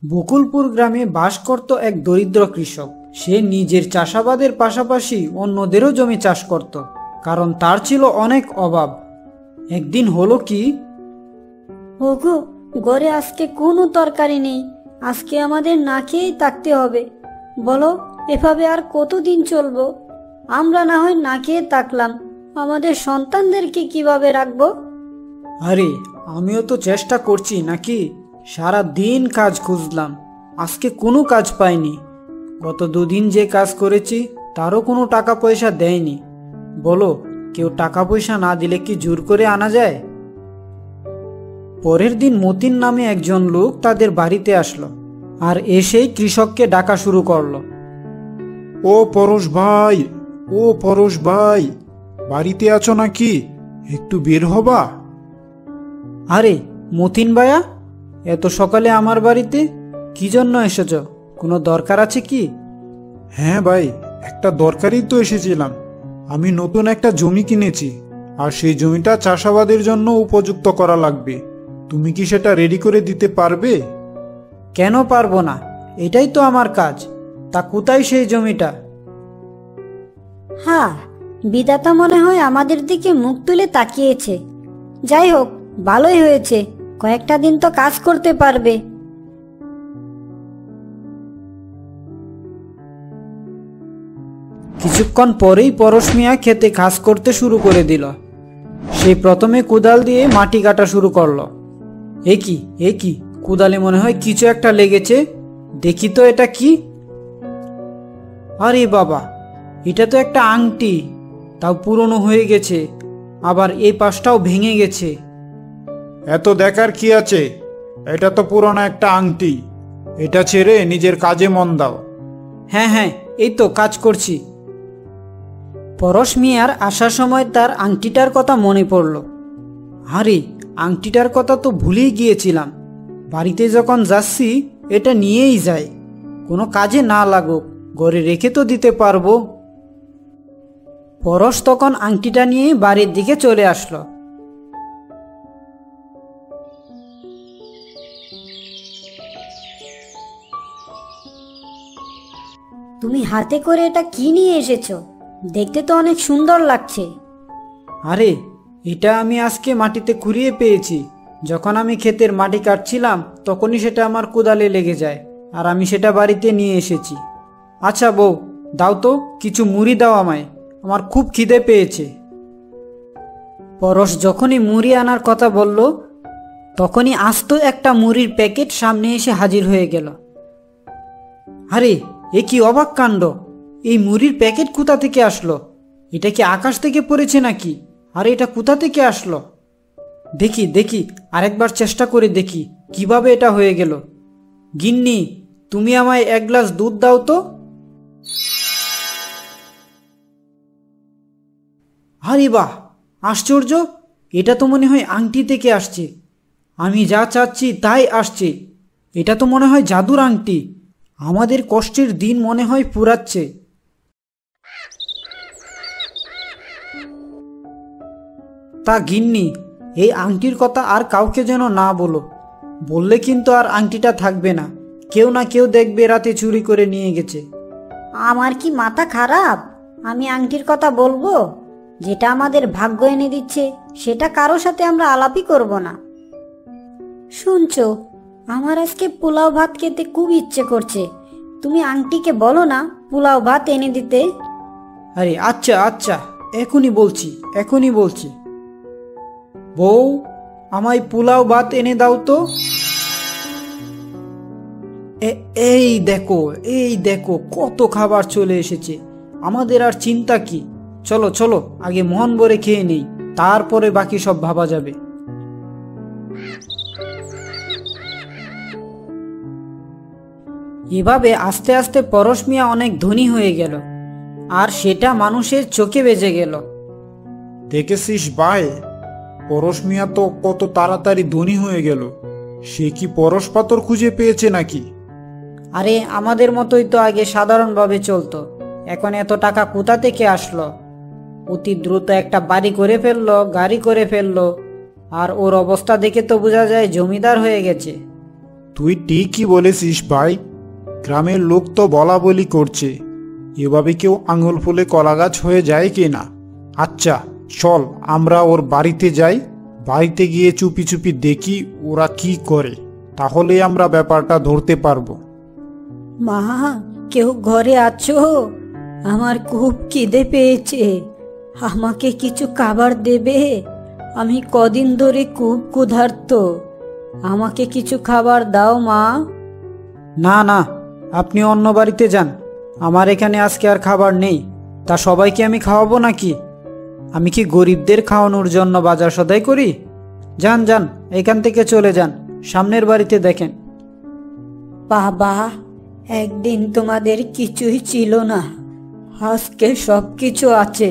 বকুলপুর গ্রামে বাস করত এক দরিদ্র কৃষক। সে নিজের চাষাবাদের পাশাপাশি অন্যদেরও জমি চাষ করত, কারণ তার ছিল অনেক অভাব। একদিন হলো কি, ওগো, ঘরে আজকে কোনো তরকারি নেই। আজকে আমাদের না খেয়েই থাকতে হবে। বলো, এভাবে আর কতদিন চলবো? আমরা না হয় না খেয়ে থাকলাম, আমাদের সন্তানদেরকে কিভাবে রাখবো? আরে আমিও তো চেষ্টা করছি নাকি, সারা দিন কাজ খুঁজলাম, আজকে কোনো কাজ পাইনি। গত দুদিন যে কাজ করেছি তারও কোনো টাকা পয়সা দেয়নি। বলো, কেউ টাকা পয়সা না দিলে কি জোর করে আনা যায়? পরের দিন মতিন নামে একজন লোক তাদের বাড়িতে আসলো, আর এসেই কৃষককে ডাকা শুরু করলো। ও পরশ ভাই, ও পরশ ভাই, বাড়িতে আছো নাকি? একটু বের হবা? আরে মতিন ভাইয়া, এত সকালে আমার বাড়িতে কি জন্য এসেছ? কোনো দরকার আছে কি? হ্যাঁ ভাই, একটা দরকারই তো এসেছিলাম। আমি নতুন একটা জমি কিনেছি, আর সেই জমিটা চাষাবাদের জন্য উপযুক্ত করা লাগবে। তুমি কি সেটা রেডি করে দিতে পারবে? কেন পারবো না, এটাই তো আমার কাজ। তা কোথায় সেই জমিটা? হ্যাঁ, বিধাতা মনে হয় আমাদের দিকে মুখ তুলে তাকিয়েছে। যাই হোক, ভালোই হয়েছে, কয়েকটা দিন তো কাজ করতে পারবে। কিছুক্ষণ পরেই পরশ মিয়া খেতে কাজ করতে শুরু করে দিল। সে প্রথমে কোদাল দিয়ে মাটি কাটা শুরু করলো। এ কি, কোদালে মনে হয় কিছু একটা লেগেছে। দেখি তো এটা কি। আরে বাবা, এটা তো একটা আংটি, তাও পুরনো হয়ে গেছে, আবার এই পাশটাও ভেঙে গেছে। এত দেখার কি আছে? এটা তো পুরনো একটা আংটি। এটা ছেড়ে নিজের কাজে মন দাও। হ্যাঁ, এই তো কাজ করছি। পরশ মিয়ার আসার সময় তার আংটিটার কথা মনে পড়ল। আরে আংটিটার কথা তো ভুলেই গিয়েছিলাম। বাড়িতে যখন যাচ্ছি এটা নিয়েই যাই, কোনো কাজে না লাগুক, ঘরে রেখে তো দিতে পারবো। পরশ তখন আংটিটা নিয়ে বাড়ির দিকে চলে আসলো। তুমি হাতে করে এটা কি নিয়ে এসেছো? দেখতে তো অনেক সুন্দর লাগছে। আরে এটা আমি আজকে মাটিতে কুড়িয়ে পেয়েছি। যখন আমি ক্ষেতের মাটি কাটছিলাম তখনই সেটা আমার কোদালে লেগে যায়, আর আমি সেটা বাড়িতে নিয়ে এসেছি। আচ্ছা বউ, দাও তো কিছু মুড়ি দাও আমায়, আমার খুব খিদে পেয়েছে। পরশ যখনই মুড়ি আনার কথা বলল, তখনই আস্ত একটা মুড়ির প্যাকেট সামনে এসে হাজির হয়ে গেল। আরে এ কি অবাক কাণ্ড! এই মুড়ির প্যাকেট কোথা থেকে আসলো? এটা কি আকাশ থেকে পড়েছে নাকি? আর এটা কোথা থেকে আসলো? দেখি আরেকবার চেষ্টা করে দেখি কিভাবে এটা হয়ে গেল। গিন্নি, তুমি আমায় এক গ্লাস দুধ দাও তো। আরে বাহ, আশ্চর্য! এটা তো মনে হয় আংটি থেকে আসছে। আমি যা চাচ্ছি তাই আসছে। এটা তো মনে হয় জাদুর আংটি। আমাদের কষ্টের দিন মনে হয় ফুরাচ্ছে। তা গিন্নি, এই আংটির কথা আর কাউকে যেন না বলো। বললে কিন্তু আর আংটিটা থাকবে না, কেউ না কেউ দেখবে রাতে চুরি করে নিয়ে গেছে। আমার কি মাথা খারাপ? আমি আংটির কথা বলবো? যেটা আমাদের ভাগ্য এনে দিচ্ছে সেটা কারো সাথে আমরা আলাপই করব না। শুনছো, আমার আজকে পোলাও ভাত খেতে খুব ইচ্ছে করছে। তুমি আংটিকে বলো না পোলাও ভাত এনে দিতে। আরে আচ্ছা, এখনই বলছি। বউ, আমায় পোলাও ভাত এনে দাও তো। এই দেখো কত খাবার চলে এসেছে। আমাদের আর চিন্তা কি? চলো আগে মন ভরে খেয়ে নেই, তারপরে বাকি সব ভাবা যাবে। এভাবে আস্তে আস্তে পরশ মিয়া অনেক ধনী হয়ে গেল, আর সেটা মানুষের চোখে বেজে গেল। দেখেছিস ভাই, পরশ মিয়া তো কত তাড়াতাড়ি ধনী হয়ে গেল। সে কি পরশ পাথর খুঁজে পেয়েছে নাকি? আরে আমাদের মতোই তো আগে সাধারণভাবে চলতো, এখন এত টাকা কোথা থেকে আসলো? অতি দ্রুত একটা বাড়ি করে ফেললো, গাড়ি করে ফেললো, আর ওর অবস্থা দেখে তো বোঝা যায় জমিদার হয়ে গেছে। তুই ঠিকই বলেছিস ভাই। গ্রামের লোক তো বলা বলি করছে, এভাবে কেউ আঙুল ফুলে কলা গাছ হয়ে যায় কি না। আচ্ছা চল আমরা ওর বাড়িতে যাই, বাড়িতে গিয়ে চুপি চুপি দেখি ওরা কি করে, তাহলে আমরা ব্যাপারটা ধরতে পারবো। মা, কেউ ঘরে আছো? আমার খুব খিদে পেয়েছে, আমাকে কিছু খাবার দেবে? আমি কদিন ধরে খুব ক্ষুধার্ত, আমাকে কিছু খাবার দাও মা। না না, আপনি অন্য বাড়িতে যান, আমার এখানে আজকে আর খাবার নেই। তা সবাইকে আমি খাওয়াবো নাকি? আমি কি গরিবদের খাওয়ানোর জন্য বাজার সদাই করি? যান যান, এখান থেকে চলে যান, সামনের বাড়িতে দেখেন। বাবা, একদিন তোমাদের কিছুই ছিল না, আজকে সব কিছু আছে।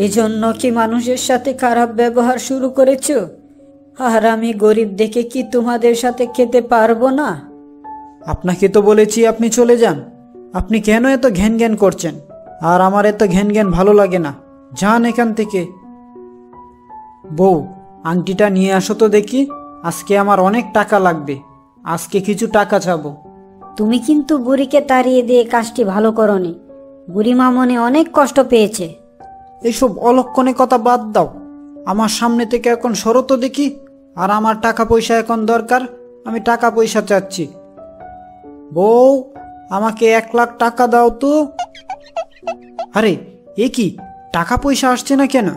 এজন্য কি মানুষের সাথে খারাপ ব্যবহার শুরু করেছো? আর আমি গরিব দেখে কি তোমাদের সাথে খেতে পারবো না? আপনাকে তো বলেছি আপনি চলে যান। আপনি কেন এত ঘ্যান ঘ্যান করছেন? আর আমার এত ঘ্যান ঘ্যান ভালো লাগে না, যান এখান থেকে। বউ, আংটিটা নিয়ে আসো তো দেখি, আজকে আমার অনেক টাকা লাগবে, আজকে কিছু টাকা চাবো। তুমি কিন্তু বুড়িকে তাড়িয়ে দিয়ে কাজটি ভালো করনি, বুড়িমা মনে অনেক কষ্ট পেয়েছে। এইসব অলক্ষণে কথা বাদ দাও, আমার সামনে থেকে এখন সরো তো দেখি। আর আমার টাকা পয়সা এখন দরকার, আমি টাকা পয়সা চাচ্ছি। বউ, আমাকে 1 লাখ টাকা দাও তো। আরে এ কি, টাকা পয়সা আসছে না কেন?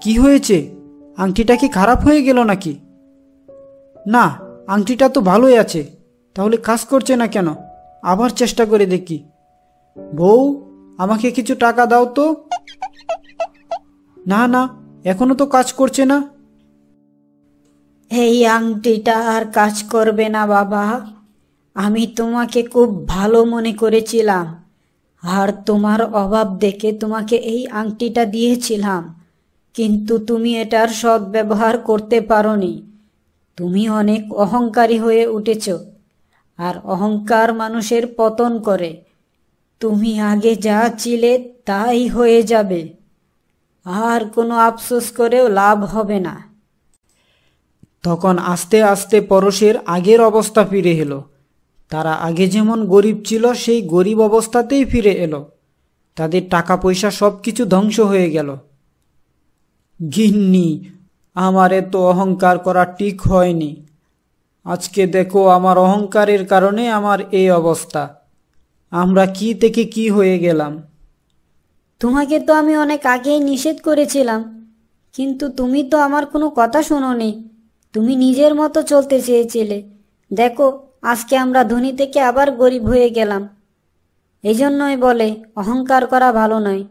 কি হয়েছে? আংটিটা কি খারাপ হয়ে গেল নাকি? না, আংটিটা তো ভালোই আছে, তাহলে কাজ করছে না কেন? আবার চেষ্টা করে দেখি। বউ, আমাকে কিছু টাকা দাও তো। না না, এখনো তো কাজ করছে না। এই আংটিটা আর কাজ করবে না বাবা, আমি তোমাকে খুব ভালো মনে করেছিলাম, আর তোমার অভাব দেখে তোমাকে এই আংটিটা দিয়েছিলাম, কিন্তু তুমি এটার সদ্ব্যবহার করতে পারোনি। তুমি অনেক অহংকারী হয়ে উঠেছ, আর অহংকার মানুষের পতন করে। তুমি আগে যা ছিলে তাই হয়ে যাবে, আর কোনো আফসোস করেও লাভ হবে না। তখন আস্তে আস্তে পরশের আগের অবস্থা ফিরে এলো। তারা আগে যেমন গরিব ছিল সেই গরিব অবস্থাতেই ফিরে এলো। তাদের টাকা পয়সা সব কিছু ধ্বংস হয়ে গেল। গিন্নি, আমার এত অহংকার করা ঠিক হয়নি। আজকে দেখো, আমার অহংকারের কারণে আমার এই অবস্থা। আমরা কি থেকে কি হয়ে গেলাম। তোমাকে তো আমি অনেক আগেই নিষেধ করেছিলাম, কিন্তু তুমি তো আমার কোনো কথা শোনোনি। তুমি নিজের মতো চলতে চেয়েছিলে। দেখো, আজকে আমরা ধনী থেকে আবার গরিব হয়ে গেলাম। এই জন্যই বলে অহংকার করা ভালো নয়।